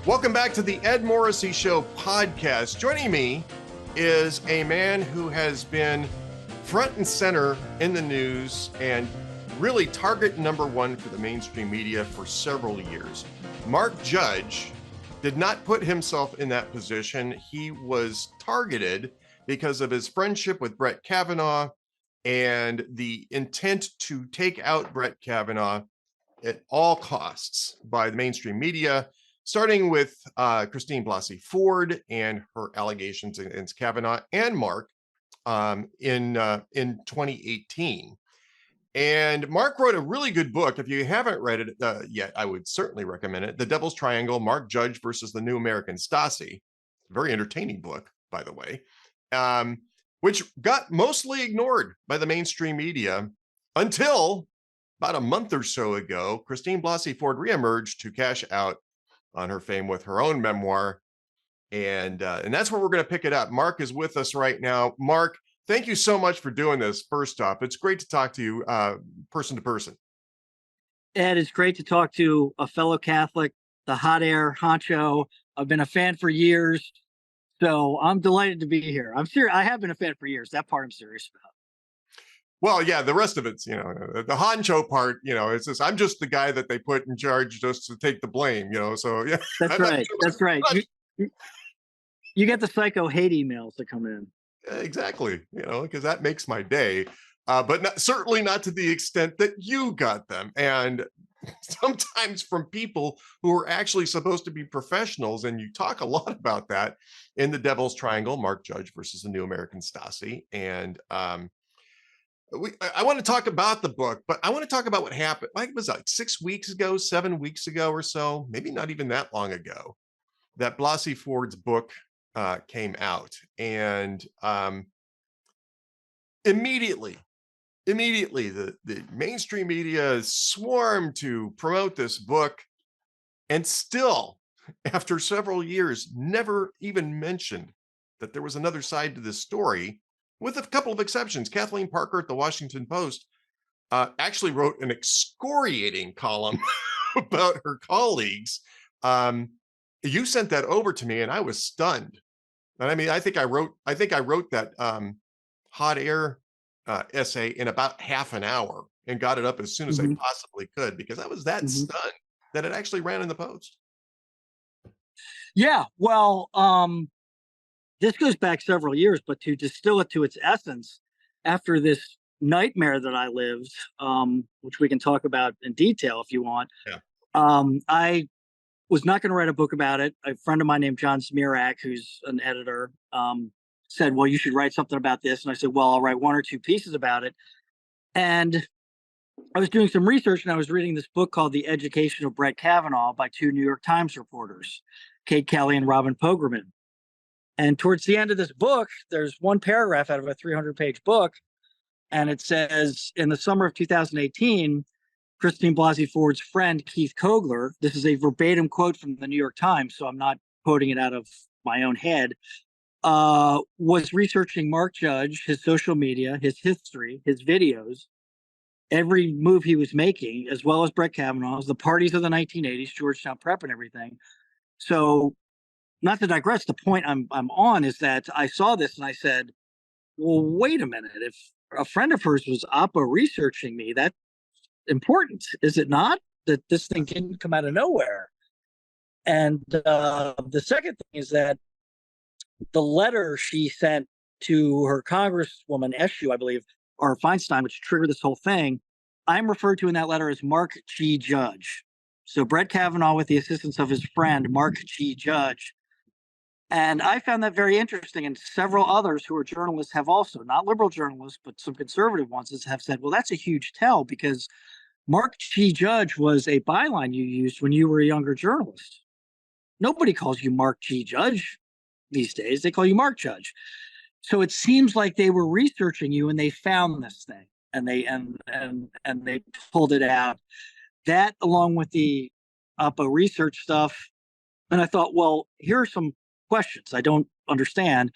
Welcome back to the Ed Morrissey Show podcast. Joining me is a man who has been front and center in the news and really target number one for the mainstream media for several years. Mark Judge did not put himself in that position. He was targeted because of his friendship with Brett Kavanaugh and the intent to take out Brett Kavanaugh at all costs by the mainstream media, starting with Christine Blasey Ford and her allegations against Kavanaugh and Mark in 2018. And Mark wrote a really good book. If you haven't read it yet, I would certainly recommend it. The Devil's Triangle, Mark Judge versus the New American Stasi. Very entertaining book, by the way, which got mostly ignored by the mainstream media until about a month or so ago. Christine Blasey Ford reemerged to cash out on her fame with her own memoir. And that's where we're going to pick it up. Mark is with us right now. Mark, thank you so much for doing this. First off, it's great to talk to you person to person. Ed, it's great to talk to a fellow Catholic, the hot air honcho. I've been a fan for years, so I'm delighted to be here. I'm serious. I have been a fan for years. That part I'm serious about. Well, yeah, the rest of it's, the honcho part, it's just, I'm just the guy that they put in charge just to take the blame, so yeah. That's right. That's right. You get the psycho hate emails that come in. Exactly, because that makes my day, but certainly not to the extent that you got them. And sometimes from people who are actually supposed to be professionals. And you talk a lot about that in the Devil's Triangle, Mark Judge versus the New American Stasi. And I want to talk about the book, but I want to talk about what happened. It was like 6 weeks ago, 7 weeks ago or so, maybe not even that long ago, that Blasey Ford's book came out. And immediately, the mainstream media swarmed to promote this book, and still, after several years, never even mentioned that there was another side to this story, with a couple of exceptions. Kathleen Parker at the Washington Post actually wrote an excoriating column about her colleagues. You sent that over to me, and I was stunned. And I mean, I think I wrote that hot air essay in about half an hour and got it up as soon as I possibly could, because I was that stunned that it actually ran in the Post. Yeah, well, this goes back several years, but to distill it to its essence, after this nightmare that I lived, which we can talk about in detail if you want, I was not going to write a book about it. A friend of mine named John Zmirak, who's an editor, said, well, you should write something about this. And I said, well, I'll write one or two pieces about it. And I was doing some research, and I was reading this book called The Education of Brett Kavanaugh by two New York Times reporters, Kate Kelly and Robin Pogorman. And towards the end of this book, there's one paragraph out of a 300-page book, and it says, in the summer of 2018, Christine Blasey Ford's friend, Keith Kogler, this is a verbatim quote from the New York Times, so I'm not quoting it out of my own head, was researching Mark Judge, his social media, his history, his videos, every move he was making, as well as Brett Kavanaugh's, the parties of the 1980s, Georgetown Prep and everything. So, not to digress, the point I'm on is that I saw this and I said, well, wait a minute. If a friend of hers was Oppo researching me, that's important, is it not? That this thing didn't come out of nowhere. And the second thing is that the letter she sent to her Congresswoman, Eshoo, I believe, or Feinstein, which triggered this whole thing, I'm referred to in that letter as Mark G. Judge. So Brett Kavanaugh, with the assistance of his friend, Mark G. Judge. And I found that very interesting. And several others who are journalists have also, not liberal journalists, but some conservative ones, have said, well, that's a huge tell, because Mark G. Judge was a byline you used when you were a younger journalist. Nobody calls you Mark G. Judge these days. They call you Mark Judge. So it seems like they were researching you and they found this thing and they pulled it out. That, along with the Oppo research stuff. And I thought, well, here are some questions I don't understand.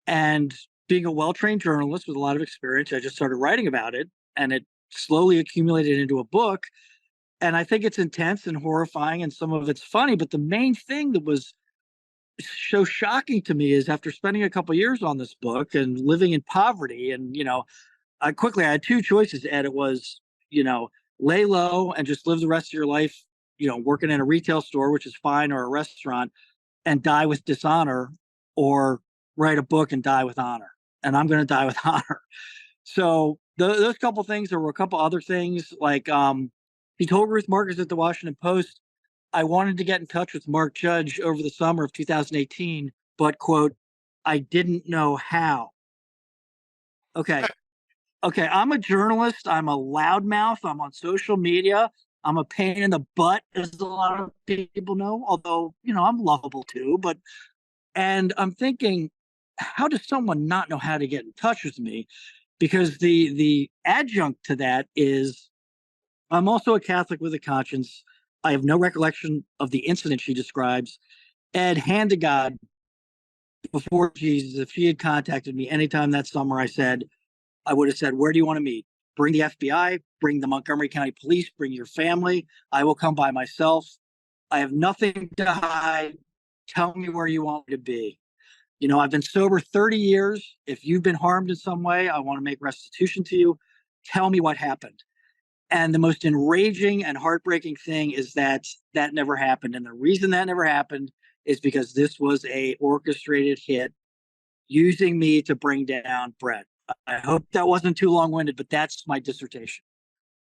And being a well-trained journalist with a lot of experience, I just started writing about it, and it slowly accumulated into a book. And I think it's intense and horrifying, and some of it's funny. But the main thing that was so shocking to me is, after spending a couple years on this book and living in poverty, and I had two choices, Ed. It was, lay low and just live the rest of your life, working in a retail store, which is fine, or a restaurant, and die with dishonor, or write a book and die with honor. And I'm going to die with honor. So those couple things. There were a couple other things, like he told Ruth Marcus at the Washington Post, "I wanted to get in touch with Mark Judge over the summer of 2018, but, quote, I didn't know how." Okay. Okay. I'm a journalist. I'm a loudmouth. I'm on social media. I'm a pain in the butt, as a lot of people know, although, I'm lovable too. And I'm thinking, how does someone not know how to get in touch with me? Because the adjunct to that is, I'm also a Catholic with a conscience. I have no recollection of the incident she describes. Ed, hand to God, before Jesus, if she had contacted me anytime that summer, I would have said, "Where do you want to meet? Bring the FBI, bring the Montgomery County Police, bring your family. I will come by myself. I have nothing to hide. Tell me where you want me to be. I've been sober 30 years. If you've been harmed in some way, I want to make restitution to you. Tell me what happened." And the most enraging and heartbreaking thing is that that never happened. And the reason that never happened is because this was a orchestrated hit using me to bring down Brett. I hope that wasn't too long-winded, but that's my dissertation.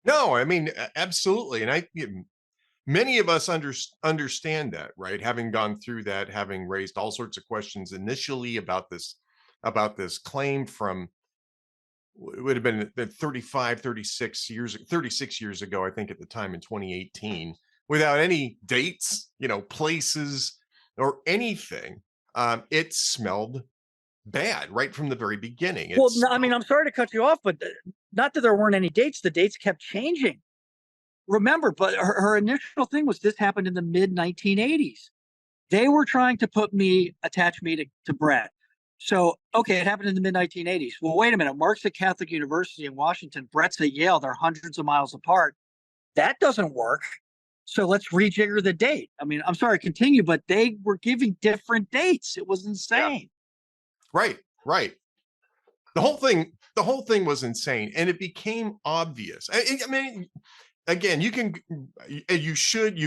No, I mean, absolutely. And many of us understand that, right? Having gone through that, having raised all sorts of questions initially about this claim from, it would have been 36 years ago, I think, at the time, in 2018, without any dates, places or anything. It smelled bad right from the very beginning. Well, no, I mean, I'm sorry to cut you off, but not that there weren't any dates. The dates kept changing. Remember, but her initial thing was, this happened in the mid 1980s. They were trying to attach me to Brett. So, okay, it happened in the mid 1980s. Well, wait a minute. Mark's at Catholic University in Washington. Brett's at Yale. They're hundreds of miles apart. That doesn't work. So let's rejigger the date. I mean, I'm sorry, continue, but they were giving different dates. It was insane. Yeah. Right. The whole thing was insane, and it became obvious. I mean, again, you should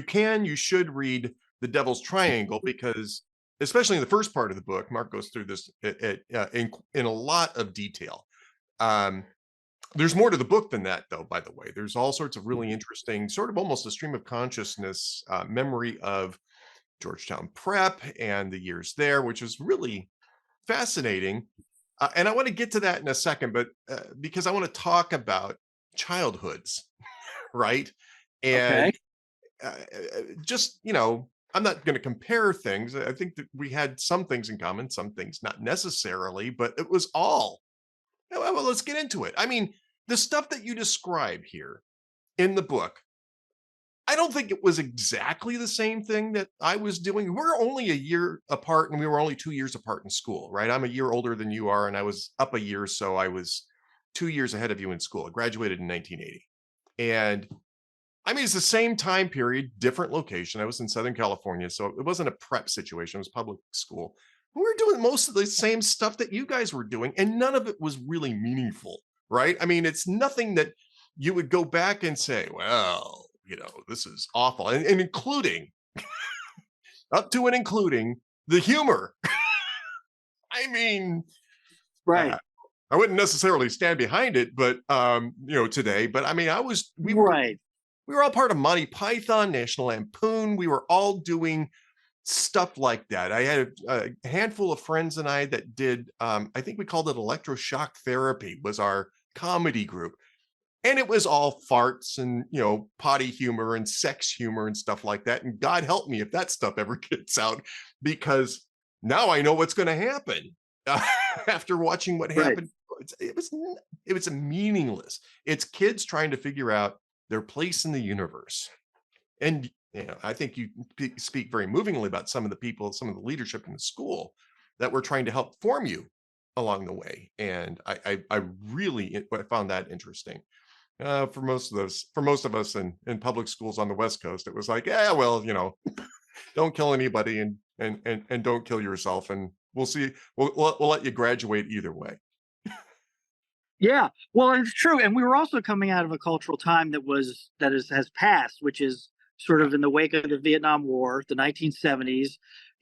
read The Devil's Triangle, because, especially in the first part of the book, Mark goes through this in a lot of detail. There's more to the book than that, though, by the way. There's all sorts of really interesting, sort of almost a stream of consciousness memory of Georgetown Prep and the years there, which is really fascinating. And I want to get to that in a second, but because I want to talk about childhoods, right? And Okay. just, I'm not going to compare things. I think that we had some things in common, some things not necessarily, but it was all. Well, let's get into it. I mean, the stuff that you describe here in the book, I don't think it was exactly the same thing that I was doing. We're only a year apart, and we were only 2 years apart in school, right? I'm a year older than you are, and I was up a year, so I was 2 years ahead of you in school. I graduated in 1980. And I mean, it's the same time period, different location. I was in Southern California, so it wasn't a prep situation. It was public school. We were doing most of the same stuff that you guys were doing, and none of it was really meaningful, right? I mean, it's nothing that you would go back and say, well, this is awful. And including, up to and including, the humor. I mean, Right. I wouldn't necessarily stand behind it, but, today, but I mean, Right. we were all part of Monty Python, National Lampoon. We were all doing stuff like that. I had a handful of friends and I that did, I think we called it electroshock therapy, was our comedy group. And it was all farts and, potty humor and sex humor and stuff like that. And God help me if that stuff ever gets out, because now I know what's going to happen after watching what Right. happened. It was meaningless. It's kids trying to figure out their place in the universe. And, I think you speak very movingly about some of the leadership in the school that were trying to help form you along the way. And I really found that interesting. For most of us in public schools on the West Coast, it was like, yeah, well, don't kill anybody and don't kill yourself, and we'll see. We'll let you graduate either way. Yeah, well, and it's true, and we were also coming out of a cultural time has passed, which is sort of in the wake of the Vietnam War, the 1970s.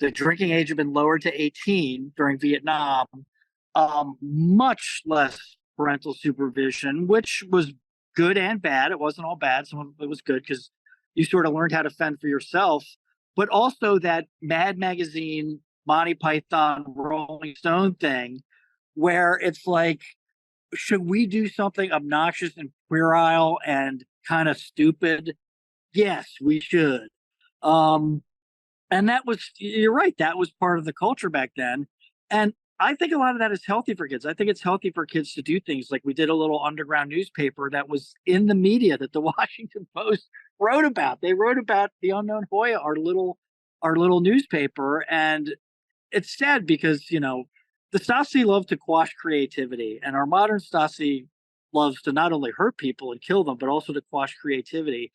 The drinking age had been lowered to 18 during Vietnam. Much less parental supervision, which was good and bad. It wasn't all bad. Some of it was good because you sort of learned how to fend for yourself. But also that Mad Magazine, Monty Python, Rolling Stone thing, where it's like, should we do something obnoxious and puerile and kind of stupid? Yes, we should. Um, and you're right, that was part of the culture back then. And I think a lot of that is healthy for kids. I think it's healthy for kids to do things like we did a little underground newspaper that was in the media that the Washington Post wrote about. They wrote about the Unknown Hoya, our little newspaper. And it's sad because, the Stasi love to quash creativity, and our modern Stasi loves to not only hurt people and kill them, but also to quash creativity.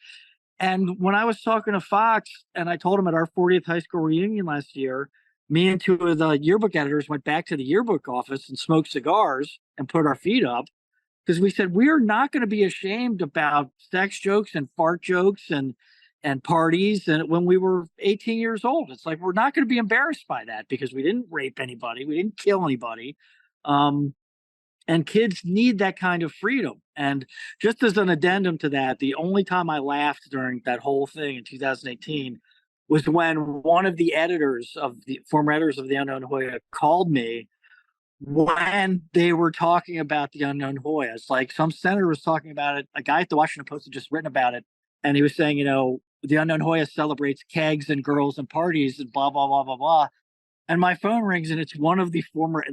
And when I was talking to Fox and I told him at our 40th high school reunion last year, me and two of the yearbook editors went back to the yearbook office and smoked cigars and put our feet up because we said we're not going to be ashamed about sex jokes and fart jokes and parties and when we were 18 years old. It's like we're not going to be embarrassed by that because we didn't rape anybody, we didn't kill anybody. And kids need that kind of freedom. And just as an addendum to that, the only time I laughed during that whole thing in 2018 was when one of the former editors of the Unknown Hoya called me when they were talking about the Unknown Hoya. It's like some senator was talking about it. A guy at the Washington Post had just written about it. And he was saying, the Unknown Hoya celebrates kegs and girls and parties and blah, blah, blah, blah, blah. And my phone rings and it's one of the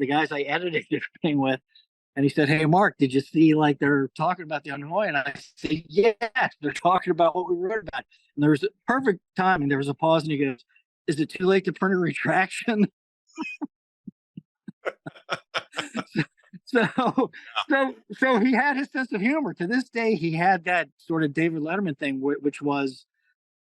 guys I edited the thing with. And he said, "Hey, Mark, did you see they're talking about the Unknown Hoya?" And I said, "Yes, they're talking about what we wrote about." And there was perfect timing. There was a pause and he goes, "Is it too late to print a retraction?" so he had his sense of humor. To this day, he had that sort of David Letterman thing, which was,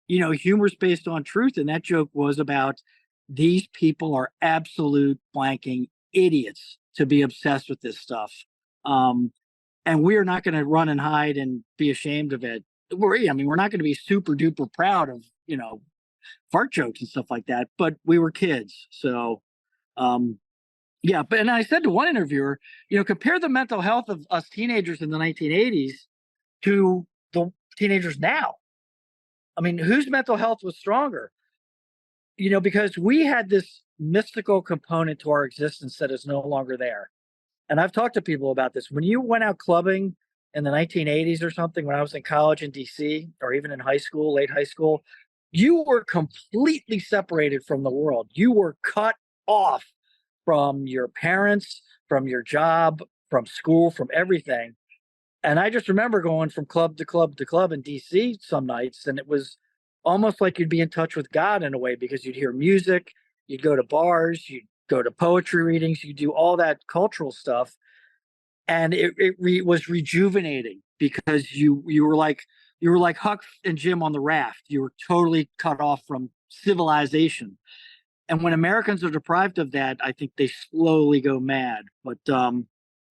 humor's based on truth. And that joke was about these people are absolute blanking idiots to be obsessed with this stuff. And we're not going to run and hide and be ashamed of it. We're not going to be super duper proud of, fart jokes and stuff like that, but we were kids. So, yeah. And I said to one interviewer, compare the mental health of us teenagers in the 1980s to the teenagers now. I mean, whose mental health was stronger? Because we had this mystical component to our existence that is no longer there. And I've talked to people about this. When you went out clubbing in the 1980s or something, when I was in college in DC or even in high school, late high school, you were completely separated from the world. You were cut off from your parents, from your job, from school, from everything. And I just remember going from club to club to club in DC some nights, and it was almost like you'd be in touch with God in a way because you'd hear music, you'd go to bars, you'd go to poetry readings, you do all that cultural stuff. And it was rejuvenating because you were like Huck and Jim on the raft. You were totally cut off from civilization. And when Americans are deprived of that, I think they slowly go mad. But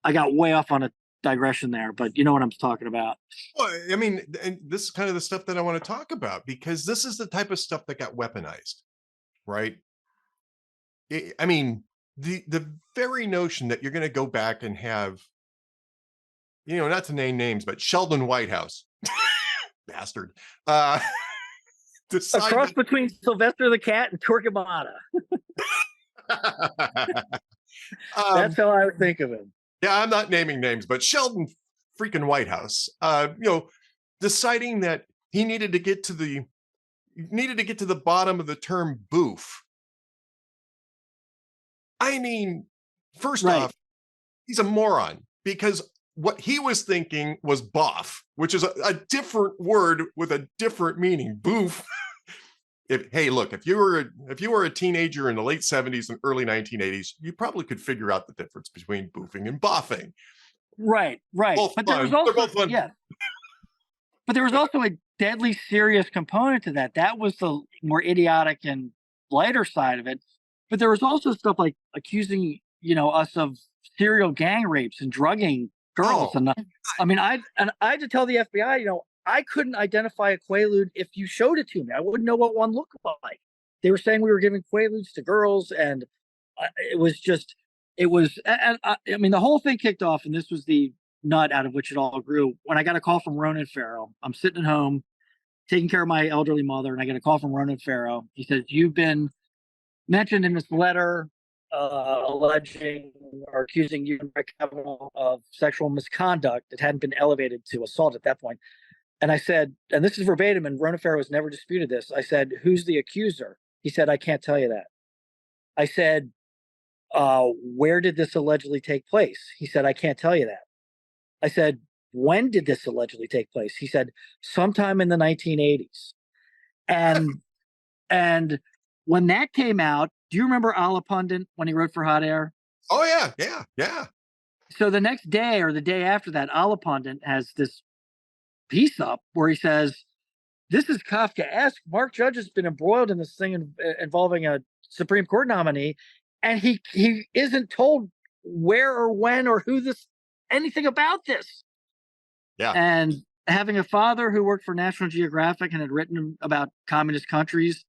I got way off on a digression there, but you know what I'm talking about. Well, I mean, and this is kind of the stuff that I want to talk about because this is the type of stuff that got weaponized, right? I mean, the very notion that you're going to go back and have, not to name names, but Sheldon Whitehouse, bastard, A cross between Sylvester the Cat and Torquemada. That's how I would think of him. Yeah, I'm not naming names, but Sheldon freaking Whitehouse, deciding that he needed to get to the bottom of the term boof. I mean, first off, he's a moron because what he was thinking was boff, which is a different word with a different meaning. Boof. If you were a teenager in the late 70s and early 1980s, you probably could figure out the difference between boofing and boffing. Right. Both But fun. there was also, They're both fun. yeah. But there was also a deadly serious component to that. That was the more idiotic and lighter side of it. But there was also stuff like accusing, us of serial gang rapes and drugging girls. Oh, And I mean, I had to tell the FBI, I couldn't identify a Quaalude if you showed it to me. I wouldn't know what one looked like. They were saying we were giving Quaaludes to girls, and it was just, and I mean, the whole thing kicked off, and this was the nut out of which it all grew. When I got a call from Ronan Farrow, I'm sitting at home taking care of my elderly mother, and I get a call from Ronan Farrow. He says, "You've been mentioned in this letter alleging or accusing you and Brett Kavanaugh of sexual misconduct that hadn't been elevated to assault at that point." And I said, and this is verbatim, and Ronan Farrow has never disputed this. I said, "Who's the accuser?" He said, "I can't tell you that." I said, "Where did this allegedly take place?" He said, "I can't tell you that." I said, "When did this allegedly take place?" He said, "Sometime in the 1980s. And and when that came out, do you remember Ala Pundit when he wrote for Hot Air? oh yeah. So the next day or the day after that, Ala Pundit has this piece up where he says, "This is Kafkaesque. Mark Judge has been embroiled in this thing involving a Supreme Court nominee, and he isn't told where or when or who anything about this." Yeah. And having a father who worked for National Geographic and had written about communist countries,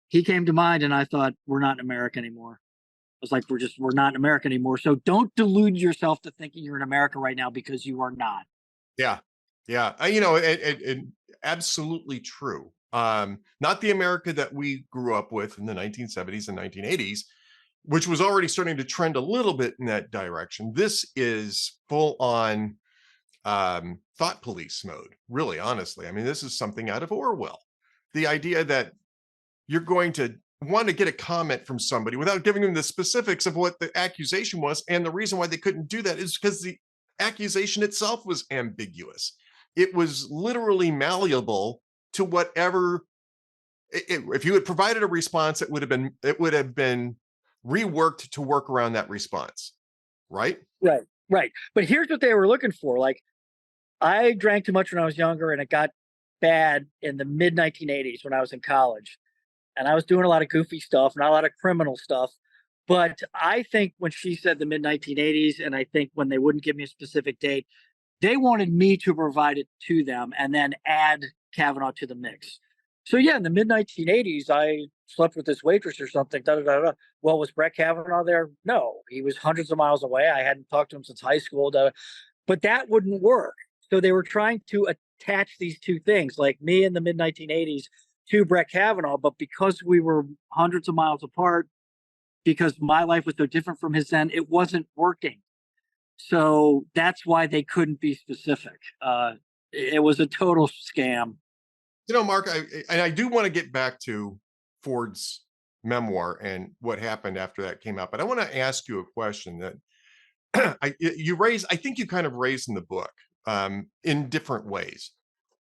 he came to mind, and I thought, we're not in America anymore. I was like, we're not in America anymore. So don't delude yourself to thinking you're in America right now, because you are not. Yeah. Yeah. It absolutely true. Not the America that we grew up with in the 1970s and 1980s, which was already starting to trend a little bit in that direction. This is full on thought police mode, really, honestly. I mean, this is something out of Orwell. The idea that you're going to want to get a comment from somebody without giving them the specifics of what the accusation was. And the reason why they couldn't do that is because the accusation itself was ambiguous. It was literally malleable to whatever. If you had provided a response, it would have been reworked to work around that response. Right? Right. But here's what they were looking for. Like, I drank too much when I was younger, and it got bad in the mid 1980s when I was in college. And I was doing a lot of goofy stuff, not a lot of criminal stuff. But I think when she said the mid 1980s, and I think when they wouldn't give me a specific date, they wanted me to provide it to them and then add Kavanaugh to the mix. So yeah, in the mid 1980s, I slept with this waitress or something. Da, da, da, da. Well, was Brett Kavanaugh there? No, he was hundreds of miles away. I hadn't talked to him since high school. But that wouldn't work. So they were trying to attach these two things, like me in the mid 1980s to Brett Kavanaugh. But because we were hundreds of miles apart, because my life was so different from his then, it wasn't working. So that's why they couldn't be specific. It was a total scam. Mark, I do want to get back to Ford's memoir and what happened after that came out, but I want to ask you a question that I think you kind of raised in the book in different ways,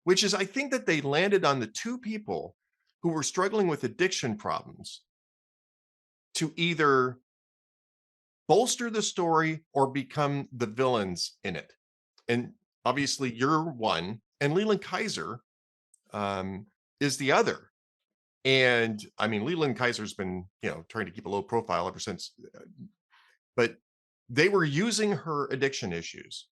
which is, I think that they landed on the two people who were struggling with addiction problems to either bolster the story or become the villains in it. And obviously you're one, and Leland Keyser is the other. And I mean, Leland Keyser's been, trying to keep a low profile ever since, but they were using her addiction issues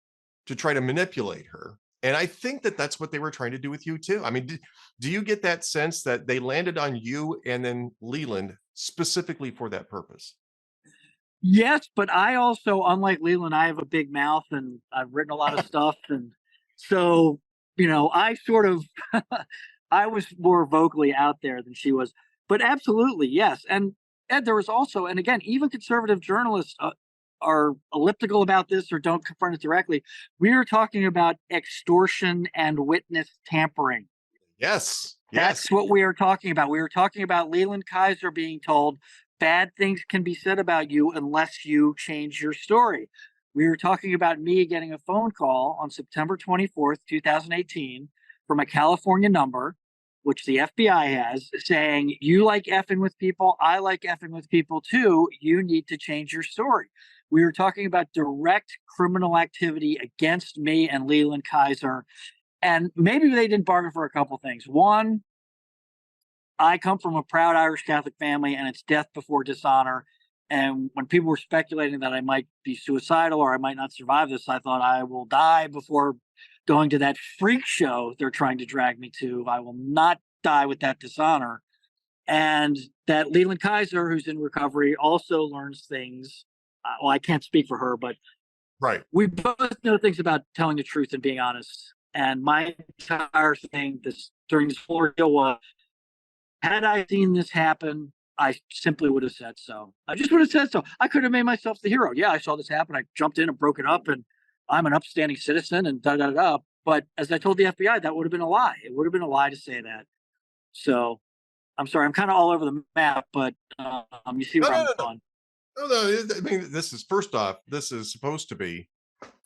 to try to manipulate her. And I think that that's what they were trying to do with you too. I mean, do you get that sense that they landed on you and then Leland specifically for that purpose? Yes, but I also, unlike Leland, I have a big mouth and I've written a lot of stuff. And so, I sort of, I was more vocally out there than she was. But absolutely, yes. And there was also, and again, even conservative journalists are elliptical about this or don't confront it directly. We are talking about extortion and witness tampering. Yes. That's what we are talking about. We were talking about Leland Keyser being told bad things can be said about you unless you change your story. We were talking about me getting a phone call on September 24th, 2018 from a California number, which the FBI has, saying, you like effing with people, I like effing with people too, you need to change your story. We were talking about direct criminal activity against me and Leland Keyser. And maybe they didn't bargain for a couple things. One, I come from a proud Irish Catholic family, and it's death before dishonor. And when people were speculating that I might be suicidal or I might not survive this, I thought I will die before going to that freak show they're trying to drag me to. I will not die with that dishonor. And that Leland Keyser, who's in recovery, also learns things. Well, I can't speak for her, but Right. we both know things about telling the truth and being honest. And my entire thing during this whole deal was, had I seen this happen, I simply would have said so. I just would have said so. I could have made myself the hero. Yeah, I saw this happen. I jumped in and broke it up, and I'm an upstanding citizen and da da da. But as I told the FBI, that would have been a lie. It would have been a lie to say that. So I'm sorry, I'm kind of all over the map, but you see where I'm going. No, I mean, this is, first off, this is supposed to be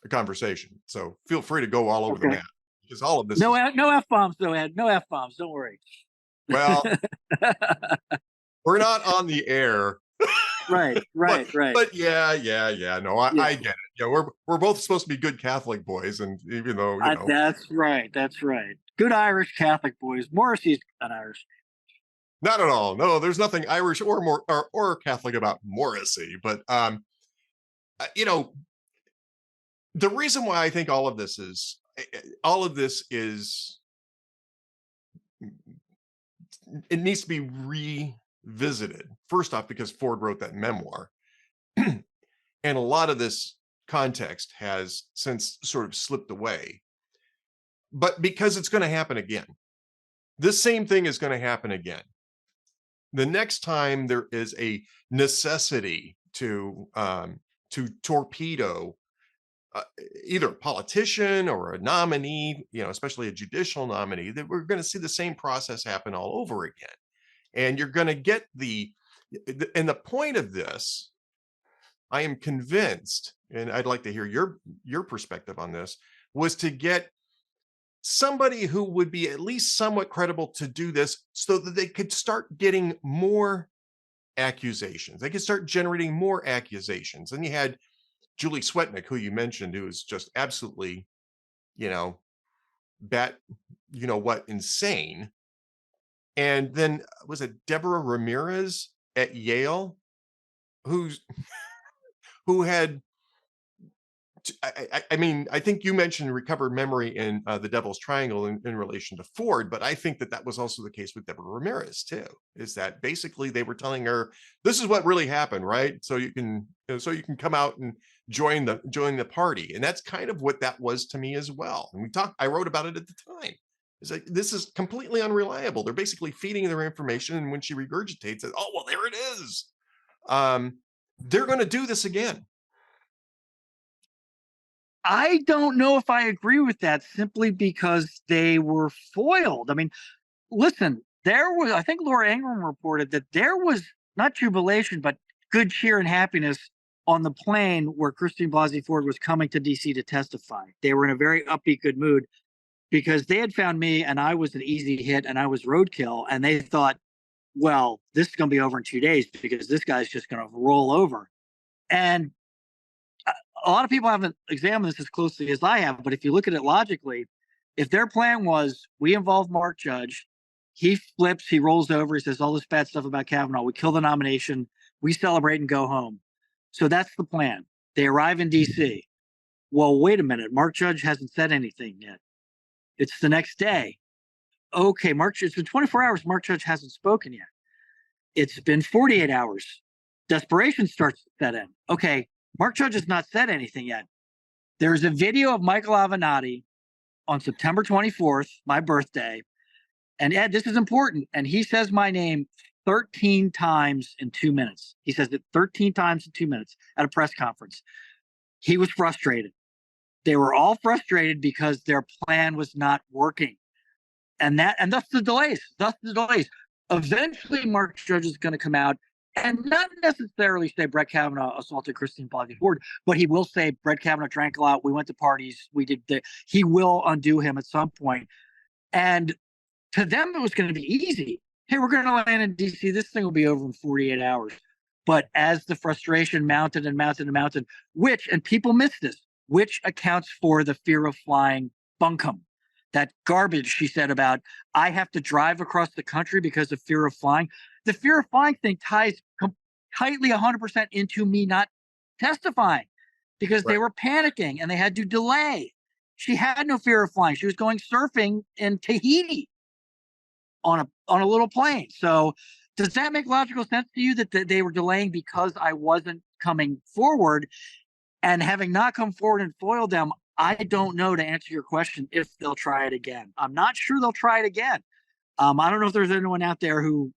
a conversation. So feel free to go all over the map, because all of this no F-bombs though, Ed. No F-bombs. Don't worry. Well, we're not on the air. Right. But yeah. No, I get it. Yeah, we're both supposed to be good Catholic boys, and even though, you know. That's right. Good Irish Catholic boys. Morrissey's not Irish. Not at all. No, there's nothing Irish or Catholic about Morrissey. But you know, the reason why I think all of this is it needs to be revisited. First off, because Ford wrote that memoir, and a lot of this context has since sort of slipped away. But because it's going to happen again, this same thing is going to happen again. The next time there is a necessity to torpedo either a politician or a nominee, you know, especially a judicial nominee, that we're going to see the same process happen all over again. And you're going to get and the point of this, I am convinced, and I'd like to hear your perspective on this, was to get somebody who would be at least somewhat credible to do this, so that they could start getting more accusations. They could start generating more accusations. And you had Julie Swetnick, who you mentioned, who is just absolutely, you know, insane. And then was it Deborah Ramirez at Yale, who had, I mean, I think you mentioned recovered memory in The Devil's Triangle in relation to Ford, but I think that was also the case with Deborah Ramirez too, is that basically they were telling her, this is what really happened, right? So you can come out and join the party. And that's kind of what that was to me as well. And I wrote about it at the time. It's like, this is completely unreliable. They're basically feeding their information, and when she regurgitates it, oh, well, there it is. They're going to do this again. I don't know if I agree with that, simply because they were foiled. I mean, listen, I think Laura Ingraham reported that there was not jubilation, but good cheer and happiness on the plane where Christine Blasey Ford was coming to DC to testify. They were in a very upbeat, good mood, because they had found me and I was an easy hit and I was roadkill. And they thought, well, this is going to be over in 2 days because this guy's just going to roll over. And a lot of people haven't examined this as closely as I have, but if you look at it logically, if their plan was, we involve Mark Judge, he flips, he rolls over, he says all this bad stuff about Kavanaugh, we kill the nomination, we celebrate and go home. So that's the plan. They arrive in DC. Well, wait a minute, Mark Judge hasn't said anything yet. It's the next day. Okay, it's been 24 hours, Mark Judge hasn't spoken yet. It's been 48 hours. Desperation starts to set in. Okay, Mark Judge has not said anything yet. There's a video of Michael Avenatti on September 24th, my birthday. And Ed, this is important. And he says my name 13 times in 2 minutes. He says it 13 times in 2 minutes at a press conference. He was frustrated. They were all frustrated because their plan was not working. And thus the delays. Eventually, Mark Judge is going to come out and not necessarily say Brett Kavanaugh assaulted Christine Blasey Ford, but he will say Brett Kavanaugh drank a lot. We went to parties. He will undo him at some point. And to them, it was going to be easy. Hey, we're going to land in DC. This thing will be over in 48 hours. But as the frustration mounted and mounted and mounted, and people miss this, which accounts for the fear of flying bunkum. that garbage she said about, I have to drive across the country because of fear of flying. The fear of flying thing ties tightly 100% into me not testifying because they Right. were panicking and they had to delay. She had no fear of flying. She was going surfing in Tahiti on a little plane. So does that make logical sense to you that they were delaying because I wasn't coming forward? And having not come forward and foiled them, I don't know, to answer your question, if they'll try it again. I'm not sure they'll try it again. I don't know if there's anyone out there who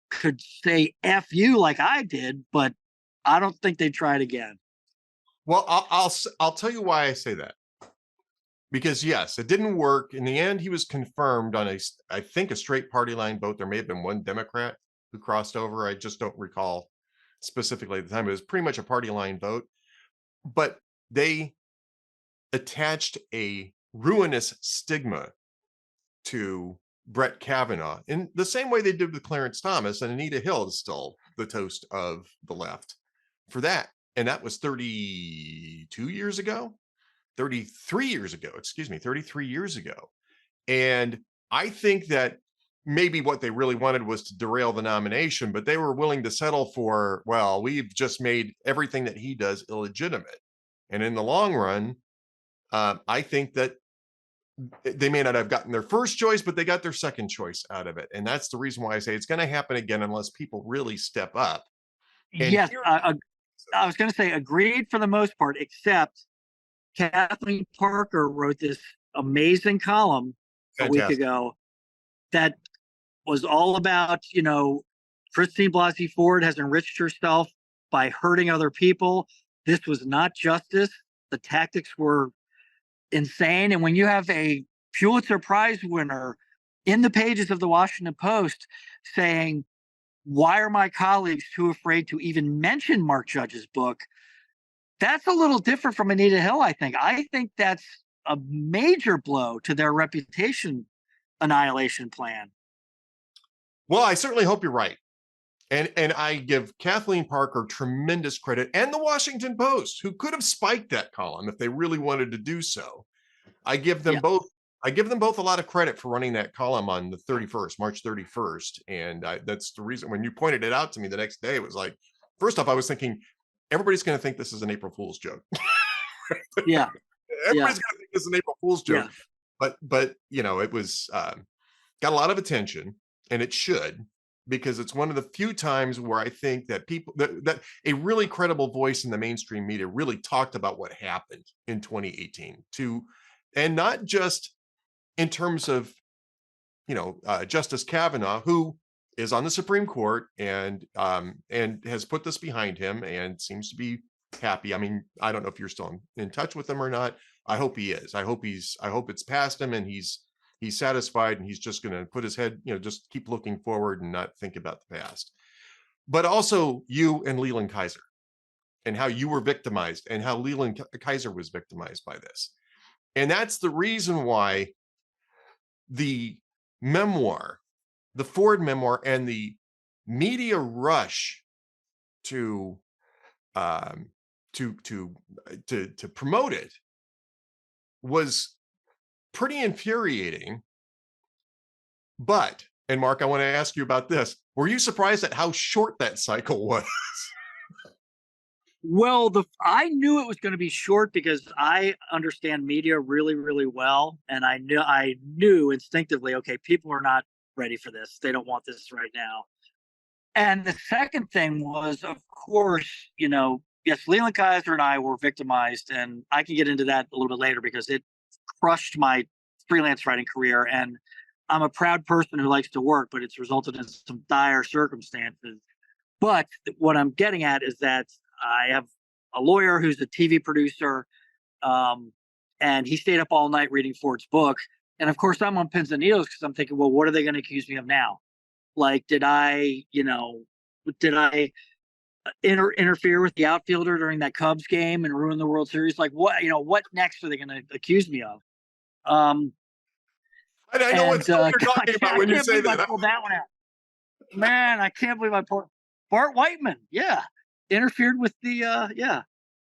could say F you like I did, but I don't think they'd try it again. Well, I'll tell you why I say that. Because yes, it didn't work. In the end, he was confirmed on I think a straight party line vote. There may have been one Democrat who crossed over. I just don't recall specifically at the time. It was pretty much a party line vote. But they attached a ruinous stigma to Brett Kavanaugh in the same way they did with Clarence Thomas, and Anita Hill is still the toast of the left for that. And that was 32 years ago. 33 years ago, 33 years ago. And I think that maybe what they really wanted was to derail the nomination, but they were willing to settle for, well, we've just made everything that he does illegitimate. And in the long run, I think that they may not have gotten their first choice, but they got their second choice out of it. And that's the reason why I say it's going to happen again unless people really step up. And yes, I was going to say agreed for the most part, except Kathleen Parker wrote this amazing column a week ago that was all about, Christine Blasey Ford has enriched herself by hurting other people. This was not justice. The tactics were insane. And when you have a Pulitzer Prize winner in the pages of the Washington Post saying, why are my colleagues too afraid to even mention Mark Judge's book? That's a little different from Anita Hill, I think. I think that's a major blow to their reputation annihilation plan. Well, I certainly hope you're right. And I give Kathleen Parker tremendous credit, and the Washington Post, who could have spiked that column if they really wanted to do so. I give them both a lot of credit for running that column on the 31st, March 31st. And that's the reason when you pointed it out to me the next day, it was like, first off, I was thinking, everybody's going to think this is an April Fool's joke. Yeah. Everybody's going to think this is an April Fool's joke. Yeah. But it was got a lot of attention, and it should, because it's one of the few times where I think that people that a really credible voice in the mainstream media really talked about what happened in 2018 and not just in terms of, Justice Kavanaugh, who is on the Supreme Court and has put this behind him and seems to be happy. I mean, I don't know if you're still in touch with him or not. I hope he is. I hope it's past him and he's satisfied and he's just going to put his head, just keep looking forward and not think about the past. But also you and Leland Keyser, and how you were victimized and how Leland Keyser was victimized by this. And that's the reason why the memoir, the Ford memoir, and the media rush to promote it was pretty infuriating. But, and Mark, I want to ask you about this. Were you surprised at how short that cycle was? Well, I knew it was going to be short because I understand media really, really well. And I knew instinctively, okay, people are not ready for this. They don't want this right now. And the second thing was, of course, yes, Leland Keyser and I were victimized. And I can get into that a little bit later because it crushed my freelance writing career. And I'm a proud person who likes to work, but it's resulted in some dire circumstances. But what I'm getting at is that I have a lawyer who's a TV producer, and he stayed up all night reading Ford's book. And of course, I'm on pins and needles because I'm thinking, well, what are they going to accuse me of now? Like, did I interfere with the outfielder during that Cubs game and ruin the World Series? Like, what next are they going to accuse me of? I know what you're talking about when you say that. I pulled that one out. Man, I can't believe I pulled Bart Whiteman. Yeah. Interfered with the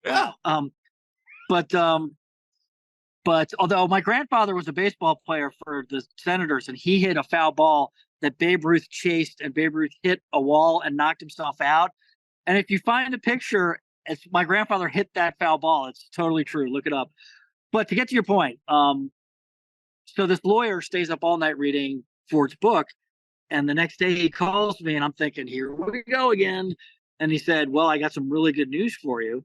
Wow. But But although my grandfather was a baseball player for the Senators, and he hit a foul ball that Babe Ruth chased, and Babe Ruth hit a wall and knocked himself out. And if you find a picture, it's my grandfather hit that foul ball. It's totally true. Look it up. But to get to your point, so this lawyer stays up all night reading Ford's book, and the next day he calls me, and I'm thinking, here we go again. And he said, well, I got some really good news for you.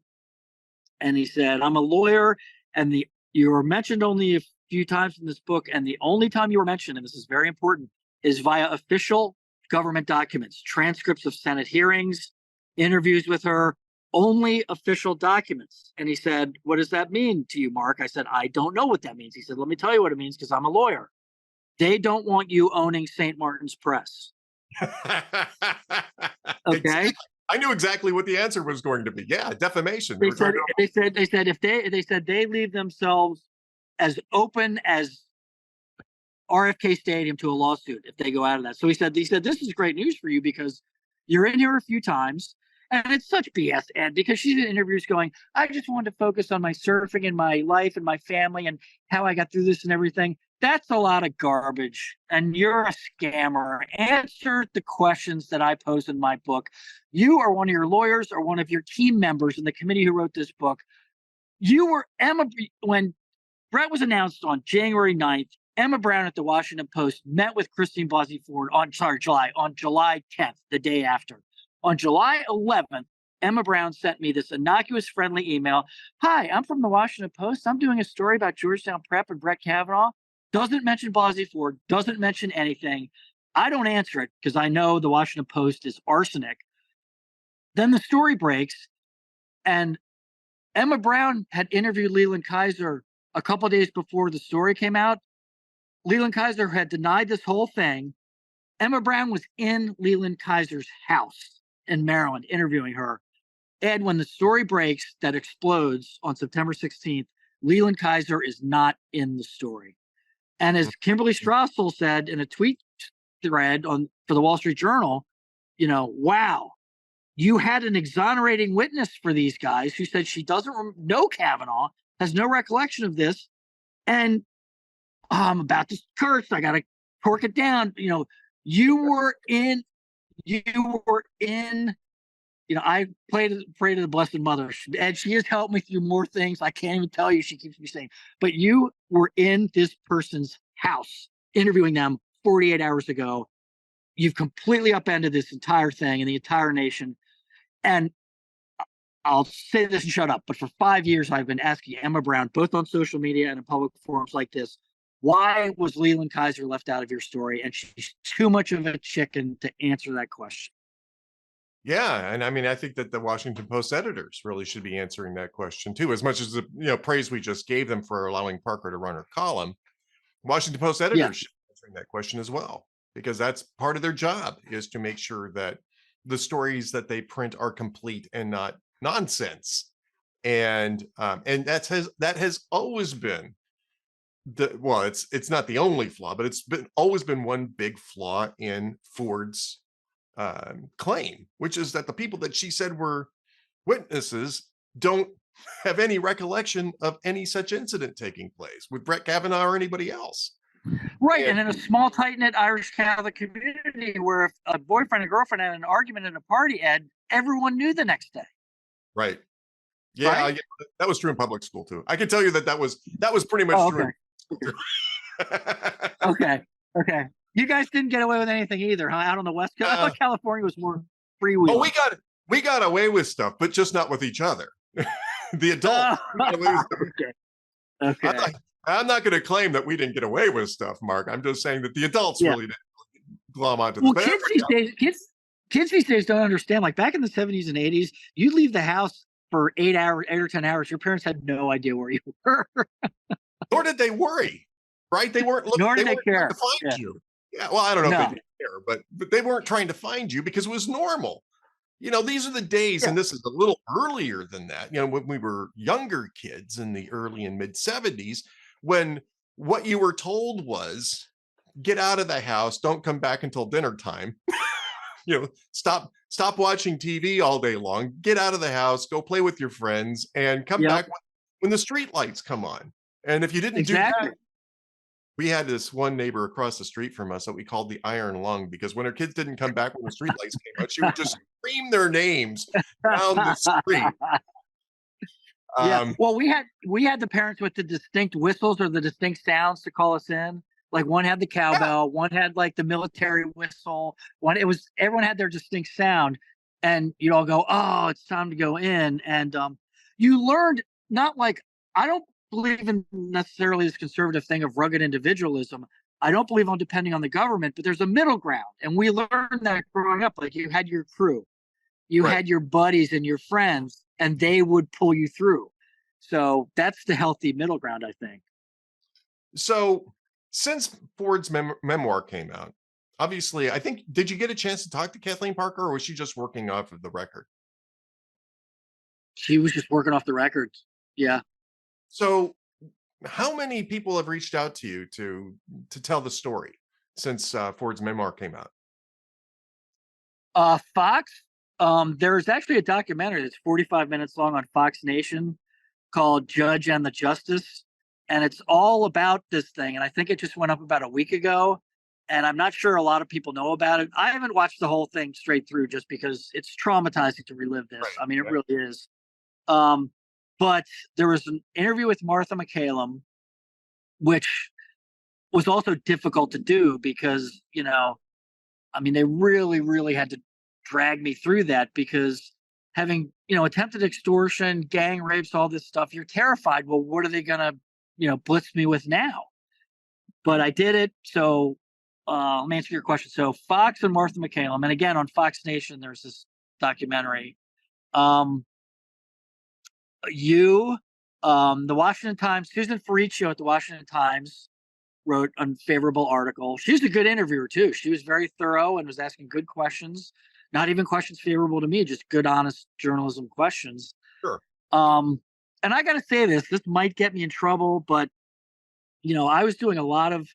And he said, I'm a lawyer, and you were mentioned only a few times in this book, and the only time you were mentioned, and this is very important, is via official government documents, transcripts of Senate hearings, interviews with her, only official documents. And he said, what does that mean to you, Mark? I said, I don't know what that means. He said, let me tell you what it means, because I'm a lawyer. They don't want you owning St. Martin's Press. Okay. Exactly. I knew exactly what the answer was going to be. Yeah, defamation. They said if they leave themselves as open as RFK Stadium to a lawsuit if they go out of that. So he said this is great news for you because you're in here a few times, and it's such BS. And because she's in interviews going, I just wanted to focus on my surfing and my life and my family and how I got through this and everything. That's a lot of garbage, and you're a scammer. Answer the questions that I pose in my book. You or one of your lawyers or one of your team members in the committee who wrote this book. You were Emma when Brett was announced on January 9th. Emma Brown at the Washington Post met with Christine Blasey Ford on July 10th, the day after. On July 11th, Emma Brown sent me this innocuous, friendly email. Hi, I'm from the Washington Post. I'm doing a story about Georgetown Prep and Brett Kavanaugh. Doesn't mention Blasey Ford, doesn't mention anything. I don't answer it because I know the Washington Post is arsenic. Then the story breaks, and Emma Brown had interviewed Leland Keyser a couple of days before the story came out. Leland Keyser had denied this whole thing. Emma Brown was in Leland Keyser's house in Maryland interviewing her. And when the story breaks that explodes on September 16th, Leland Keyser is not in the story. And as Kimberly Strassel said in a tweet thread for the Wall Street Journal, wow, you had an exonerating witness for these guys who said she doesn't know Kavanaugh, has no recollection of this. And I'm about to curse. I got to torque it down. You were in, I pray to the Blessed Mother, and she has helped me through more things I can't even tell you. She keeps me saying, but you were in this person's house interviewing them 48 hours ago. You've completely upended this entire thing and the entire nation. And I'll say this and shut up, but for 5 years, I've been asking Emma Brown, both on social media and in public forums like this, why was Leland Keyser left out of your story? And she's too much of a chicken to answer that question. Yeah, and I mean, I think that the Washington Post editors really should be answering that question too. As much as the praise we just gave them for allowing Parker to run her column, Washington Post editors should be answering that question as well, because that's part of their job, is to make sure that the stories that they print are complete and not nonsense. And that has always been it's not the only flaw, but it's always been one big flaw in Ford's claim, which is that the people that she said were witnesses don't have any recollection of any such incident taking place with Brett Kavanaugh or anybody else. Right. And in a small, tight-knit Irish Catholic community where if a boyfriend and girlfriend had an argument at a party, Ed, everyone knew the next day. Right. Yeah, right? That was true in public school too. I can tell you that was pretty much true. Okay. You guys didn't get away with anything either, huh? Out on the West Coast, I thought California was more freewheeling. Oh, we got away with stuff, but just not with each other. The adults. Okay. I'm not going to claim that we didn't get away with stuff, Mark. I'm just saying that the adults really didn't glom onto the kids these days don't understand. Like back in the 70s and 80s, you leave the house for 8 or 10 hours. Your parents had no idea where you were. Nor did they worry, right? They weren't looking. Nor did they care to find you. Yeah, well, I don't know if they didn't care, but they weren't trying to find you because it was normal. These are the days, and this is a little earlier than that. When we were younger kids in the early and mid 70s, when what you were told was, get out of the house, don't come back until dinner time. Stop watching TV all day long, get out of the house, go play with your friends, and come back when the street lights come on. And if you didn't do Exactly. that, we had this one neighbor across the street from us that we called the Iron Lung, because when her kids didn't come back when the street lights came out, she would just scream their names down the street. Yeah. Um, Well, we had the parents with the distinct whistles or the distinct sounds to call us in. Like one had the yeah, cowbell, one had like the military whistle, one it was everyone had their distinct sound, and you'd all go, "Oh, it's time to go in." And you learned not like I don't believe in necessarily this conservative thing of rugged individualism. I don't believe on depending on the government, but there's a middle ground, and we learned that growing up. Like you had your crew, you right. had your buddies and your friends, and they would pull you through. So that's the healthy middle ground, I think. So since Ford's memoir came out, obviously, I think, did you get a chance to talk to Kathleen Parker, or was she just working off of the record? She was just working off the records. Yeah. So how many people have reached out to you to tell the story since Ford's memoir came out? Fox. There's actually a documentary that's 45 minutes long on Fox Nation called Judge and the Justice. And it's all about this thing. And I think it just went up about a week ago. And I'm not sure a lot of people know about it. I haven't watched the whole thing straight through just because it's traumatizing to relive this. Right, I mean, it right. really is. Um, but there was an interview with Martha McCallum, which was also difficult to do because, I mean, they really, really had to drag me through that because having, attempted extortion, gang rapes, all this stuff, you're terrified. Well, what are they going to, blitz me with now? But I did it. So let me answer your question. So Fox and Martha McCallum, and again on Fox Nation, there's this documentary. Um, you, the Washington Times, Susan Ferricchio at the Washington Times wrote a favorable article. She's a good interviewer too. She was very thorough and was asking good questions, not even questions favorable to me, just good, honest journalism questions. Sure. And I got to say this might get me in trouble, but I was doing a lot of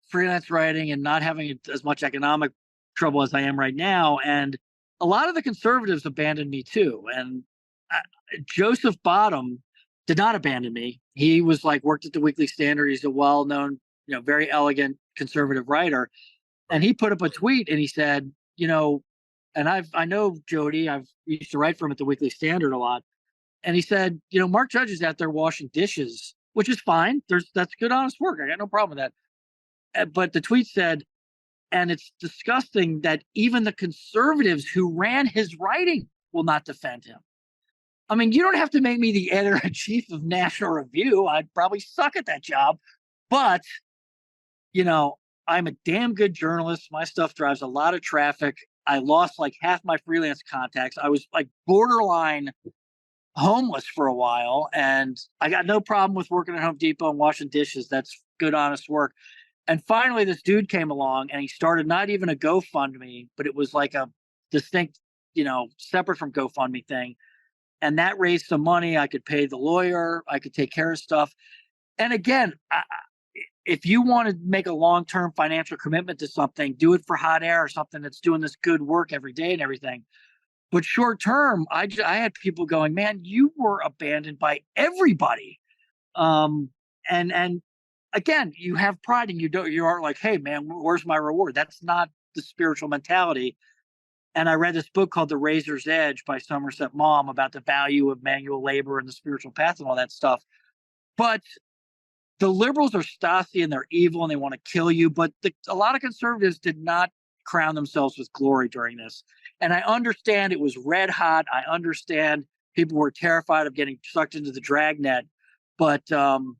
freelance writing and not having as much economic trouble as I am right now. And a lot of the conservatives abandoned me too. And Joseph Bottom did not abandon me. He was like worked at the Weekly Standard. He's a well-known, very elegant conservative writer. And he put up a tweet and he said, and I know Jody, I've used to write for him at the Weekly Standard a lot. And he said, Mark Judge is out there washing dishes, which is fine. That's good, honest work. I got no problem with that. But the tweet said, and it's disgusting that even the conservatives who ran his writing will not defend him. I mean, you don't have to make me the editor-in-chief of National Review. I'd probably suck at that job. But, I'm a damn good journalist. My stuff drives a lot of traffic. I lost like half my freelance contacts. I was like borderline homeless for a while. And I got no problem with working at Home Depot and washing dishes. That's good, honest work. And finally, this dude came along and he started not even a GoFundMe, but it was like a distinct, separate from GoFundMe thing. And that raised some money. I could pay the lawyer. I could take care of stuff. And again, if you want to make a long-term financial commitment to something, do it for hot air or something that's doing this good work every day and everything. But short term, I had people going, man, you were abandoned by everybody. And again, you have pride and you aren't like, hey man, where's my reward? That's not the spiritual mentality. And I read this book called The Razor's Edge by Somerset Maugham about the value of manual labor and the spiritual path and all that stuff. But the liberals are Stasi and they're evil and they want to kill you. But a lot of conservatives did not crown themselves with glory during this. And I understand it was red hot. I understand people were terrified of getting sucked into the dragnet. But, I'll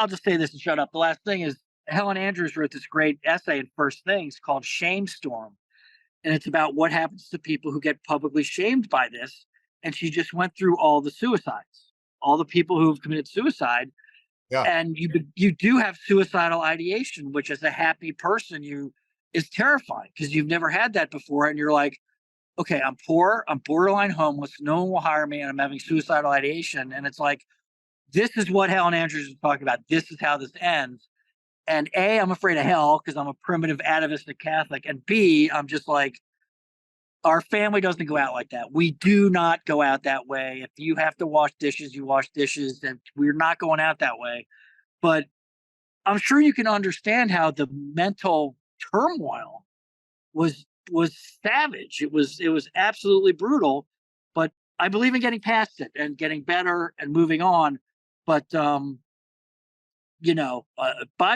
just say this and shut up. The last thing is Helen Andrews wrote this great essay in First Things called Shame Storm. And it's about what happens to people who get publicly shamed by this. And she just went through all the suicides, all the people who have committed suicide. Yeah. And you do have suicidal ideation, which as a happy person, is terrifying because you've never had that before. And you're like, okay, I'm poor, I'm borderline homeless, no one will hire me, and I'm having suicidal ideation. And it's like, this is what Helen Andrews is talking about. This is how this ends. And A, I'm afraid of hell because I'm a primitive atavistic Catholic. And B, I'm just like, Our family doesn't go out like that. We do not go out that way. If you have to wash dishes, you wash dishes, and we're not going out that way. But I'm sure you can understand how the mental turmoil was savage. It was absolutely brutal. But I believe in getting past it and getting better and moving on. But buy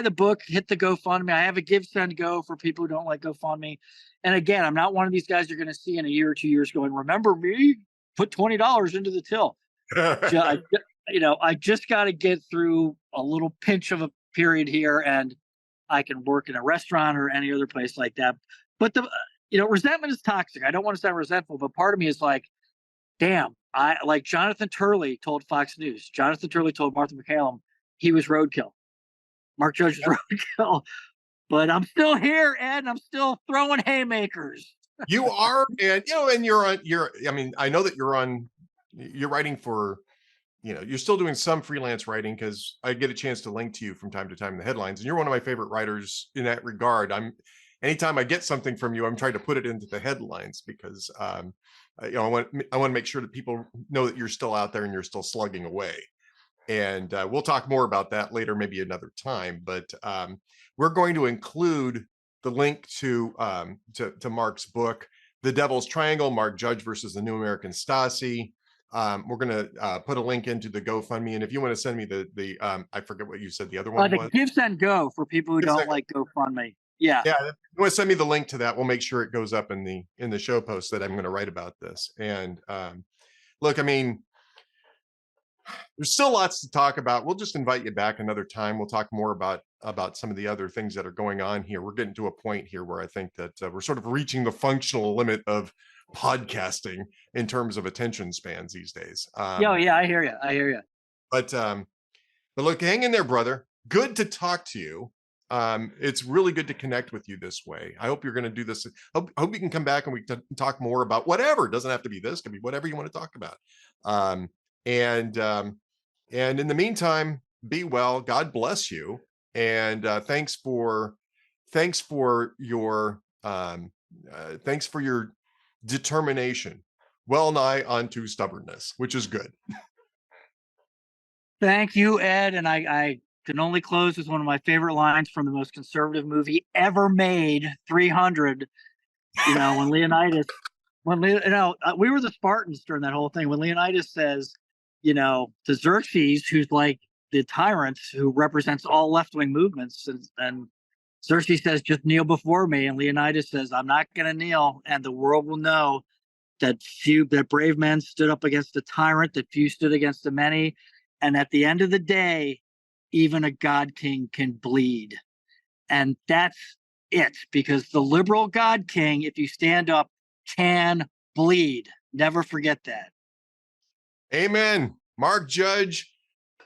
the book, hit the GoFundMe. I have a Give, Send, Go for people who don't like GoFundMe. And again, I'm not one of these guys you're going to see in a year or 2 years going, remember me? Put $20 into the till. I just got to get through a little pinch of a period here, and I can work in a restaurant or any other place like that. But resentment is toxic. I don't want to sound resentful, but part of me is like, damn, I like Jonathan Turley told Fox News. Jonathan Turley told Martha McCallum he was roadkill. Mark Judge is roadkill. But I'm still here, Ed, and I'm still throwing haymakers. You are, and I mean, I know that you're writing for, you're still doing some freelance writing, because I get a chance to link to you from time to time in the headlines, and you're one of my favorite writers in that regard. Anytime I get something from you, I'm trying to put it into the headlines, because I want to make sure that people know that you're still out there and you're still slugging away. And we'll talk more about that later, maybe another time. But we're going to include the link to Mark's book, The Devil's Triangle: Mark Judge versus the New American Stasi. We're going to put a link into the GoFundMe. And if you want to send me the I forget what you said the other one was. Give, Send, Go for people who don't like GoFundMe. Yeah. Yeah. If you want to send me the link to that, we'll make sure it goes up in the show post that I'm going to write about this. And look, I mean, there's still lots to talk about. We'll just invite you back another time. We'll talk more about some of the other things that are going on here. We're getting to a point here where I think that we're sort of reaching the functional limit of podcasting in terms of attention spans these days. Yeah, I hear you. But look, hang in there, brother. Good to talk to you. It's really good to connect with you this way. I hope you're going to do this. Hope you can come back and we can talk more about whatever. It doesn't have to be this. It can be whatever you want to talk about. And in the meantime, be well. God bless you. And thanks for your determination. Well nigh onto stubbornness, which is good. Thank you, Ed. And I can only close with one of my favorite lines from the most conservative movie ever made, 300. When Leonidas, we were the Spartans during that whole thing. When Leonidas says, to Xerxes, who's like the tyrant who represents all left-wing movements, and Xerxes says, just kneel before me, and Leonidas says, I'm not going to kneel, and the world will know that brave men stood up against a tyrant, that few stood against the many, and at the end of the day, even a god king can bleed. And that's it, because the liberal god king, if you stand up, can bleed. Never forget that. Amen. Mark Judge,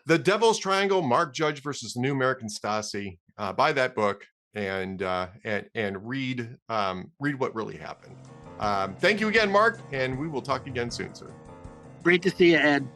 The Devil's Triangle: Mark Judge versus the New American Stasi. Buy that book and read what really happened. Thank you again, Mark, and we will talk again soon, sir. Great to see you, Ed.